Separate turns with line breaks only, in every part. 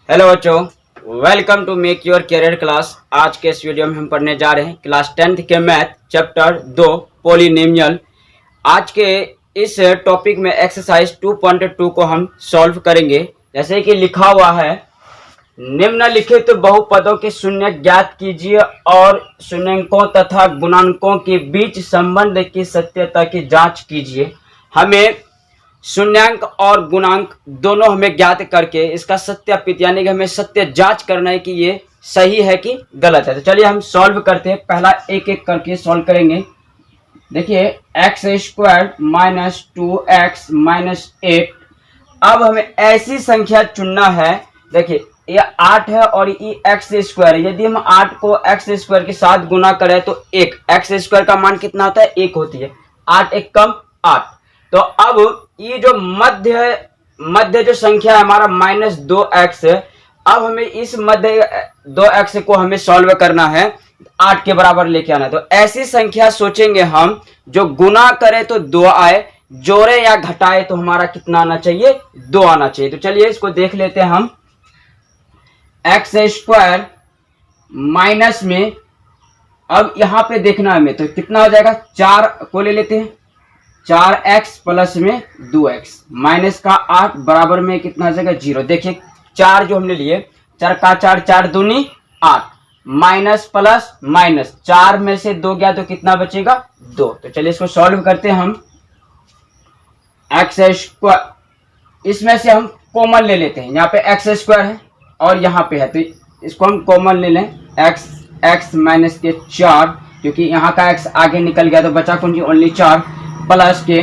Hello बच्चों, welcome to make your career class. आज के इस वीडियो में हम पढ़ने जा रहे हैं क्लास 10th के मैथ चैप्टर 2 पॉलिनोमियल। आज के इस टॉपिक में एक्सरसाइज 2.2 को हम सॉल्व करेंगे। जैसे कि लिखा हुआ है, निम्नलिखित बहुपदों के शून्य ज्ञात कीजिए और शून्यंकों तथा गुणांकों के बीच संबंध की सत्यता की जांच कीजिए। हमें शून्यांक और गुणांक दोनों हमें ज्ञात करके इसका सत्यापित यानी कि हमें सत्य जांच करना है कि ये सही है कि गलत है। तो चलिए हम सॉल्व करते हैं। पहला एक एक करके सॉल्व करेंगे। देखिए x square minus 2x minus 8। अब हमें ऐसी संख्या चुनना है। देखिए ये 8 है और ये एक्स स्क्वायर है। यदि हम 8 को एक्स स्क्वायर के साथ गुना करें तो एक एक्स स्क्वायर का मान कितना होता है? 1 होती है। 8 एक कम 8। तो अब ये जो मध्य जो संख्या है हमारा -2x है। अब हमें इस मध्य 2x को हमें सॉल्व करना है, 8 के बराबर लेके आना है। तो ऐसी संख्या सोचेंगे हम जो गुना करे तो 2 आए, जोड़े या घटाए तो हमारा कितना आना चाहिए? 2 आना चाहिए। तो चलिए इसको देख लेते हैं हम। एक्स स्क्वायर माइनस में अब यहां पे देखना है हमें, तो कितना हो जाएगा? 4 को ले लेते हैं। 4x प्लस में 2x माइनस का 8 बराबर में कितना आ जाएगा? 0। देखिए 4 जो हमने लिए, 4 का 4, 4 दूनी 8, माइनस प्लस माइनस, 4 में से 2 गया तो कितना बचेगा? 2। तो चलिए इसको सॉल्व करते हैं हम। एक्स स्क्वायर, इसमें से हम कॉमन ले लेते हैं। यहाँ पे एक्स स्क्वायर है और यहाँ पे है, तो इसको हम कॉमन ले लें। एक्स माइनस के 4, क्योंकि यहाँ का x आगे निकल गया तो बचा कौन जी? ओनली 4 प्लस के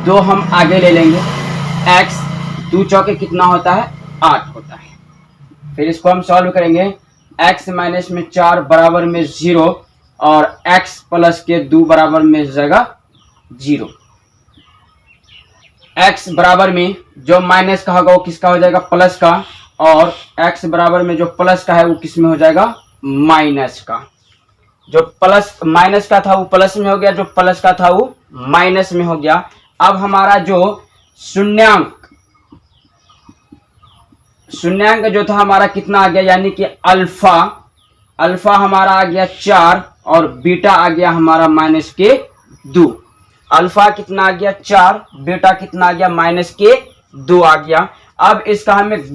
2 हम आगे ले लेंगे। x 2 चौके कितना होता है? 8 होता है। फिर इसको हम सॉल्व करेंगे। x माइनस में 4 बराबर में 0 और x प्लस के 2 बराबर में हो जाएगा 0। x बराबर में जो माइनस का होगा वो किसका हो जाएगा? प्लस का। और x बराबर में जो प्लस का है वो किस में हो जाएगा? माइनस का। जो प्लस माइनस का था वो प्लस में हो गया, जो प्लस का था वो माइनस में हो गया। अब हमारा जो शून्यांक जो था हमारा कितना आ गया? यानी कि अल्फा हमारा आ गया 4 और बीटा आ गया हमारा -2। अल्फा कितना आ गया? 4, बीटा कितना आ गया? -2 आ गया। अब इसका हमें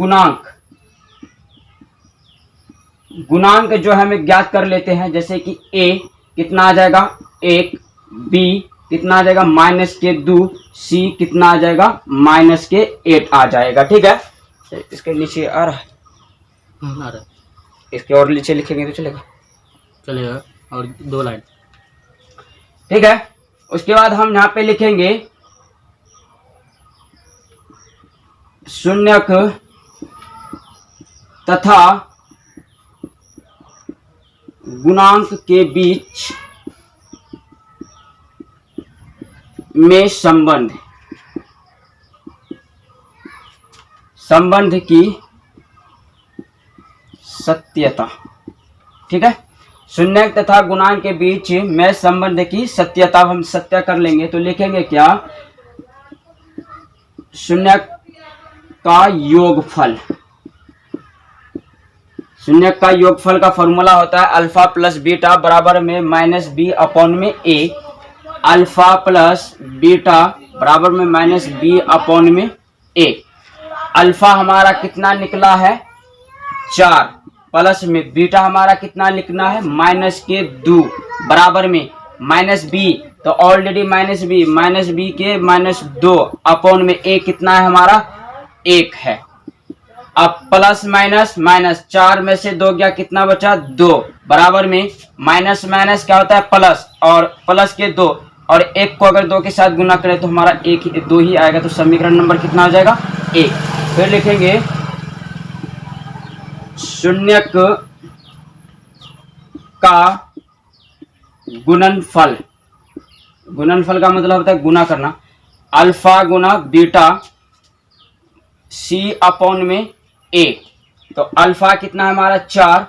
गुणांक जो हमें ज्ञात कर लेते हैं। जैसे कि a कितना आ जाएगा? 1, b कितना आ जाएगा? -2, c कितना आ जाएगा? -8 आ जाएगा। ठीक है, इसके नीचे आ रहा है,
आ रहा है।
इसके और नीचे लिखेंगे तो चलेगा।
और 2 लाइन।
ठीक है, उसके बाद हम यहाँ पे लिखेंगे शून्यक तथा गुणांक के बीच में संबंध की सत्यता। ठीक है, शून्यक तथा गुणांक के बीच में संबंध की सत्यता हम सत्य कर लेंगे। तो लिखेंगे क्या? शून्यक का योगफल। शून्यक का योगफल का फॉर्मूला होता है अल्फा प्लस बीटा बराबर में -b अपॉन में a। अल्फा प्लस बीटा बराबर में -b अपॉन में a। अल्फा हमारा कितना निकला है? 4 प्लस में बीटा हमारा कितना लिखना है? -2 बराबर में -b, तो ऑलरेडी -b के -2 अपॉन में a कितना है हमारा? 1 है। अब प्लस माइनस 4 में से 2 गया, कितना बचा? 2 बराबर में माइनस क्या होता है? प्लस, और प्लस के 2 और 1 को अगर 2 के साथ गुना करें तो हमारा 2 ही आएगा। तो समीकरण नंबर कितना हो जाएगा? 1। फिर लिखेंगे शून्यक का गुणनफल। गुणनफल का मतलब होता है गुना करना। अल्फा गुना बीटा c अपॉन में a। तो अल्फा कितना है हमारा? 4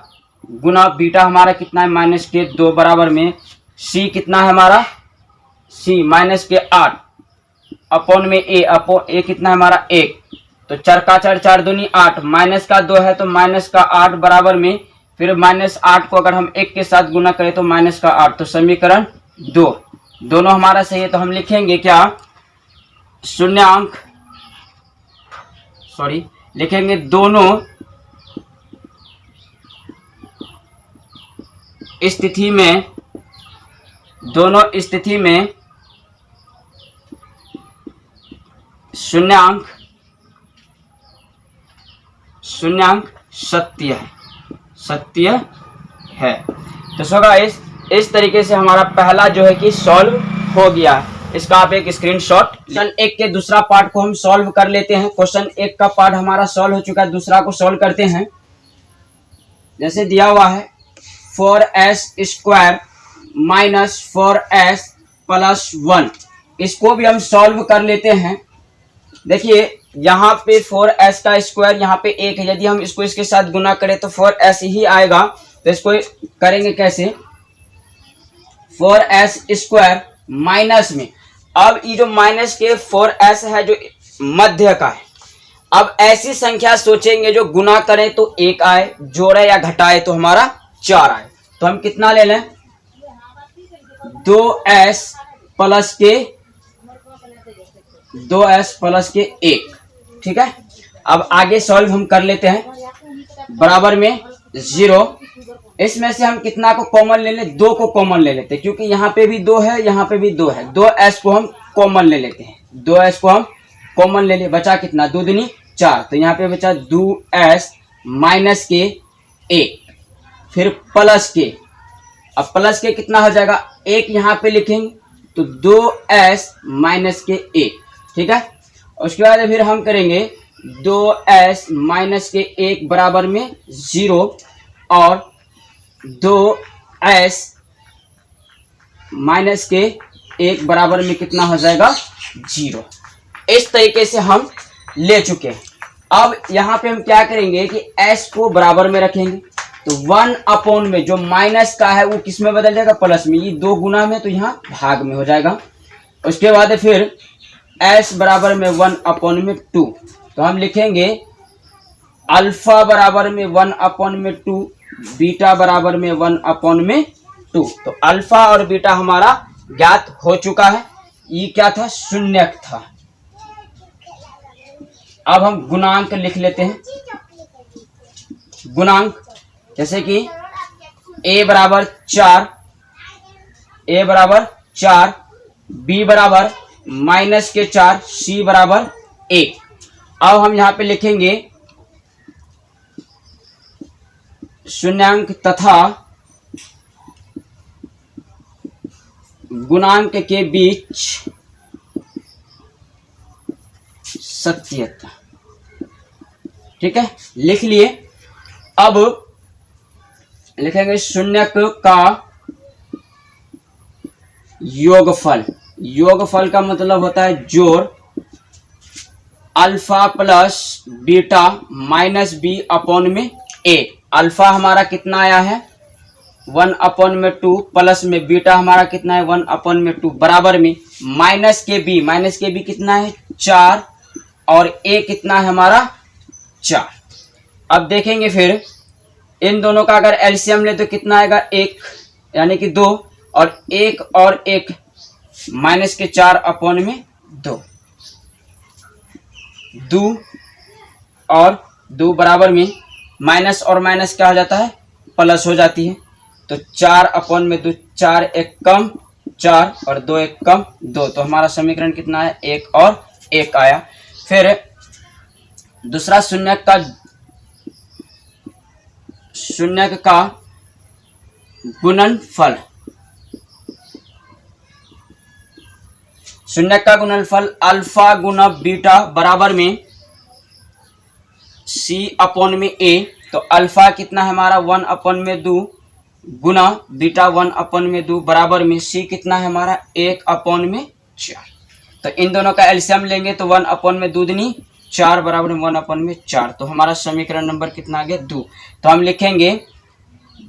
गुना बीटा हमारा कितना है? -2 बराबर में c कितना है हमारा? c -8 अपॉन में a। अपॉन a कितना है हमारा? 1। तो 4 का 4 4 दूनी 8, माइनस का 2 है तो माइनस का 8 बराबर में फिर -8 को अगर हम 1 के साथ गुना करें तो माइनस का 8, तो समीकरण 2 दोनों हमारा सही है। तो हम लिखेंगे क्या, शून्यांक लिखेंगे दोनों स्थिति में शून्यांक सत्य है। तो सो गाइस इस तरीके से हमारा पहला जो है कि सॉल्व हो गया। इसका आप एक स्क्रीनशॉट। क्वेश्चन 1 के दूसरा पार्ट को हम सॉल्व कर लेते हैं। क्वेश्चन 1 का पार्ट हमारा सॉल्व हो चुका है, दूसरा को सॉल्व करते हैं। जैसे दिया हुआ है 4s² माइनस 4s प्लस 1, इसको भी हम सॉल्व कर लेते हैं। देखिए यहाँ पे 4s का स्क्वायर यहाँ पे 1 है, यदि हम इसको इसके साथ गुना करें तो 4s ही आएगा। तो इसको करेंगे कैसे, 4s² माइनस में, अब ये जो माइनस के 4s है जो मध्य का है, अब ऐसी संख्या सोचेंगे जो गुना करें तो 1 आए, जोड़े या घटाए तो हमारा 4 आए। तो हम कितना ले लें, 2s प्लस के 1, ठीक है। अब आगे सॉल्व हम कर लेते हैं, बराबर में 0, इसमें से हम कितना को कॉमन ले लें, 2 को कॉमन ले लेते हैं, क्योंकि यहाँ पे भी 2 है यहाँ पे भी 2 है, 2s को हम कॉमन ले लेते हैं, 2s को हम कॉमन ले ले, बचा कितना, 2 दूनी 4, तो यहाँ पे बचा 2s माइनस के 1, फिर प्लस के, अब प्लस के कितना हो जाएगा, 1 यहाँ पे लिखेंगे तो 2s माइनस के 1, ठीक है। उसके बाद फिर हम करेंगे 2s माइनस के 1 बराबर में 0 और 2s माइनस के 1 बराबर में कितना हो जाएगा, 0। इस तरीके से हम ले चुके हैं। अब यहाँ पे हम क्या करेंगे कि s को बराबर में रखेंगे, तो 1 अपॉन में जो माइनस का है वो किस में बदल जाएगा, प्लस में, ये 2 गुना में तो यहाँ भाग में हो जाएगा। उसके बाद फिर s बराबर में 1 अपॉन में 2, तो हम लिखेंगे अल्फा बराबर में 1 अपॉन में 2, बीटा बराबर में 1 अपॉन में 2। तो अल्फा और बीटा हमारा ज्ञात हो चुका है। ये क्या था, शून्यक था। अब हम गुणांक लिख लेते हैं। गुणांक जैसे कि a बराबर 4, b बराबर माइनस के 4, c बराबर 1। अब हम यहाँ पे लिखेंगे शून्यांक तथा गुणांक के बीच सत्यता, ठीक है, लिख लिए। अब लिखेंगे शून्यक का योगफल, योगफल का मतलब होता है जोड़, alpha plus beta minus B upon में ए। अल्फा हमारा कितना आया है, 1 अपॉन में 2, प्लस में बीटा हमारा कितना है, 1 अपॉन में 2, बराबर में माइनस के बी कितना है, 4, और ए कितना है हमारा, 4। अब देखेंगे फिर इन दोनों का अगर एलसीएम ले तो कितना आएगा, 1 यानी कि 2, और 1 और 1 माइनस के 4 अपॉन में 2, 2 और 2 बराबर में माइनस और माइनस क्या हो जाता है, प्लस हो जाती है। तो 4 अपॉन में 2, 4 1 कम 4 और 2 1 कम 2, तो हमारा समीकरण कितना है, 1 और 1 आया। फिर दूसरा शून्यक का गुणनफल, शून्यक का गुणनफल अल्फा गुना बीटा बराबर में c अपॉन में a। तो अल्फा कितना है हमारा, 1 अपॉन में 2 गुना बीटा 1 अपॉन में 2 बराबर में c कितना है हमारा, 1 अपॉन में 4। तो इन दोनों का एलसीएम लेंगे तो 1 अपॉन में 2 दूनी 4 बराबर में 1 अपॉन में 4। तो हमारा समीकरण नंबर कितना आ गया, 2। तो हम लिखेंगे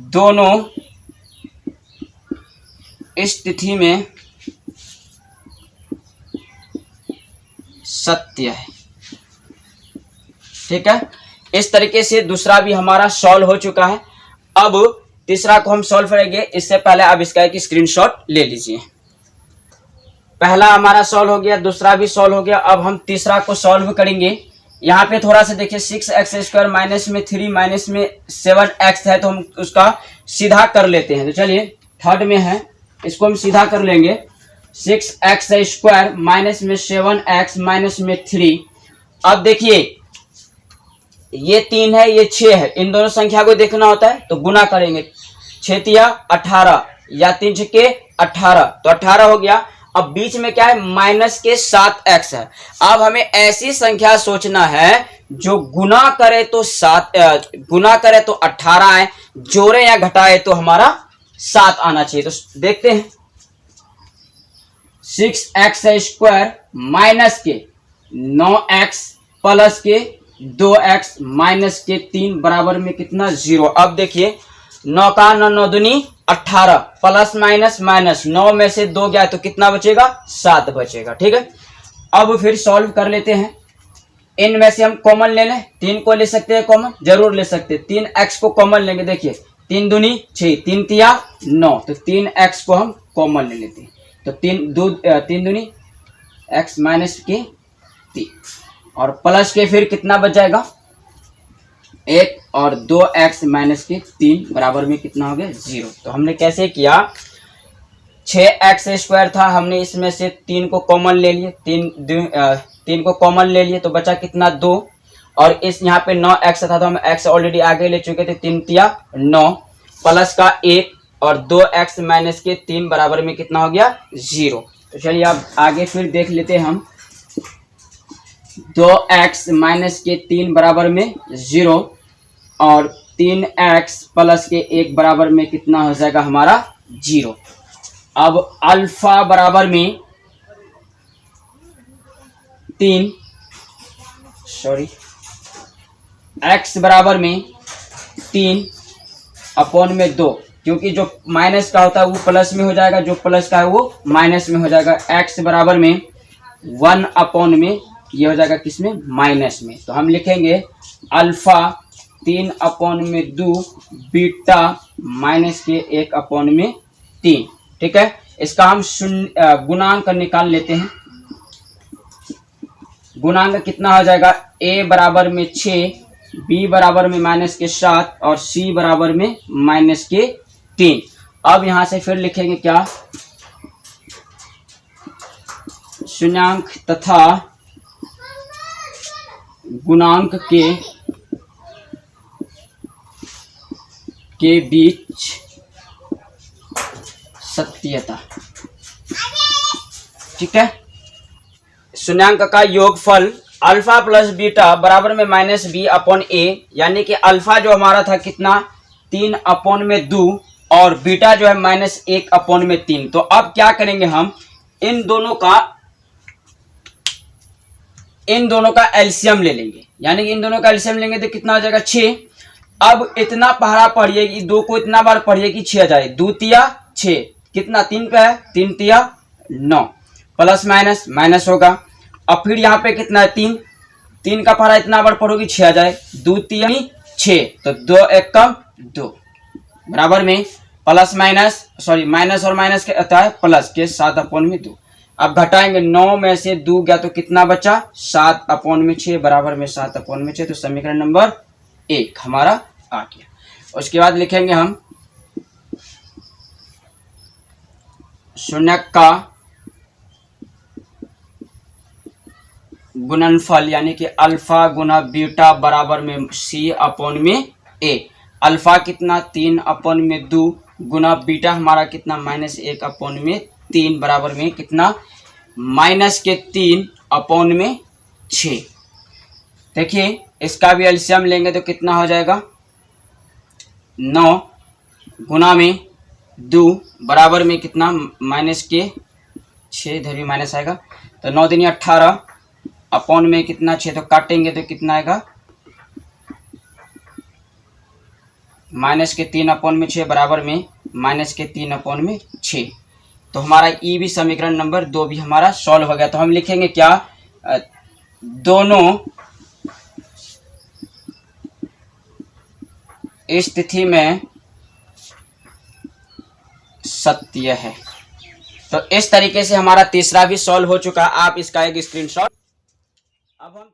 दोनों स्थिति में सत्य है, ठीक है, इस तरीके से दूसरा भी हमारा सॉल्व हो चुका है। अब तीसरा को हम सॉल्व करेंगे, इससे पहले आप इसका एक स्क्रीनशॉट ले लीजिए। पहला हमारा सॉल्व हो गया, दूसरा भी सॉल्व हो गया। अब हम तीसरा को सॉल्व करेंगे। यहाँ पे थोड़ा सा देखिए 6x² माइनस में 3 माइनस में 7x है, तो हम उसका सीधा कर लेते हैं। तो चलिए थर्ड में है, इसको हम सीधा कर लेंगे। 6x² माइनस में 7x माइनस में 3। अब देखिए ये 3 है, ये 6 है, इन दोनों संख्या को देखना होता है तो गुना करेंगे। 6 तिया 18 या 3 छक्के 18, तो 18 हो गया। अब बीच में क्या है, माइनस के 7x है। अब हमें ऐसी संख्या सोचना है जो गुना करे तो 18 आए, जोड़े या घटाए तो हमारा 7 आना चाहिए। तो देखते हैं 6x² माइनस के 9x प्लस के 2x माइनस के 3 बराबर में कितना 0। अब देखिए 9 का 9 9 दूनी 18 प्लस माइनस माइनस 9 में से 2 गया तो कितना बचेगा, 7 बचेगा। ठीक है, अब फिर सॉल्व कर लेते हैं। इनमें से हम कॉमन ले लें, 3 को ले सकते हैं कॉमन, जरूर ले सकते हैं। 3x को कॉमन लेंगे, देखिए 3 दूनी 6, 3 तिया 9, तो 3x को हम कॉमन ले लेते हैं। तो 3 दूनी x माइनस के 3 और प्लस के फिर कितना बच जाएगा 1 और 2x माइनस के 3 बराबर में कितना हो गया 0। तो हमने कैसे किया, 6x² था, हमने इसमें से 3 को कॉमन ले लिए, 3 को कॉमन ले लिए तो बचा कितना 2, और इस यहाँ पे 9x था तो हम x ऑलरेडी आगे ले चुके थे, 3 तिया 9 प्लस का 1 और 2x माइनस के 3 बराबर में कितना हो गया 0। तो चलिए अब आगे फिर देख लेते हैं हम। 2x माइनस के 3 बराबर में 0 और 3x प्लस के 1 बराबर में कितना हो जाएगा हमारा 0। अब अल्फा बराबर में 3 x बराबर में 3 अपॉन में 2, क्योंकि जो माइनस का होता है वो प्लस में हो जाएगा, जो प्लस का है वो माइनस में हो जाएगा। x बराबर में 1 अपॉन में ये हो जाएगा किसमें, माइनस में। तो हम लिखेंगे अल्फा 3 अपॉन में 2 बीटा माइनस के 1 अपॉन में 3। ठीक है, इसका हम गुणांक निकाल लेते हैं। गुणांक कितना हो जाएगा, a बराबर में 6, b बराबर में माइनस के 7 और c बराबर में माइनस के 3। अब यहां से फिर लिखेंगे क्या, शून्यांक तथा गुणांक के बीच सत्यता। ठीक है, शून्यांक का योगफल अल्फा प्लस बीटा बराबर में माइनस बी अपॉन ए, यानी कि अल्फा जो हमारा था कितना 3 अपॉन में 2 और बीटा जो है माइनस 1 अपॉन में 3। तो अब क्या करेंगे, हम इन दोनों का एलसीएम ले लेंगे, यानी कि इन दोनों का एलसीएम लेंगे तो कितना हो जाएगा 6। अब इतना पहाड़ा पढ़िए कि 2 को इतना बार पढ़िए कि 6 आ जाए, 2 तिया 6, कितना 3 पे है, 3 तिया 9 प्लस माइनस माइनस होगा। अब फिर यहाँ पे कितना है 3 का पहाड़ा इतना बार पढ़ोगी 6 आ जाए, 2 तिया 6, तो 2 1 कम 2 बराबर में प्लस माइनस माइनस और माइनस के आता है प्लस के 7 अपॉन में 2। अब घटाएंगे 9 में से 2 गया तो कितना बचा 7 अपॉन में 6 बराबर में 7 अपॉन में 6। तो समीकरण नंबर 1 हमारा आ गया। उसके बाद लिखेंगे हम शून्यक का गुणनफल, यानी कि अल्फा गुना बीटा बराबर में c अपॉन में a। अल्फा कितना 3 अपॉन में 2 गुना बीटा हमारा कितना माइनस 1 अपॉन में 3 बराबर में कितना माइनस के 3 अपॉन में 6। देखिए इसका भी एलसीएम लेंगे तो कितना हो जाएगा 9 गुना में 2 बराबर में कितना माइनस के 6, इधर भी माइनस आएगा तो 9 दूनी 18 अपॉन में कितना 6, तो काटेंगे तो कितना आएगा माइनस के 3 अपॉन में 6 बराबर में माइनस के 3 अपॉन में 6। तो हमारा ई भी समीकरण नंबर 2 भी हमारा सॉल्व हो गया। तो हम लिखेंगे क्या, दोनों स्थिति में सत्य है। तो इस तरीके से हमारा तीसरा भी सॉल्व हो चुका। आप इसका एक स्क्रीनशॉट अब हम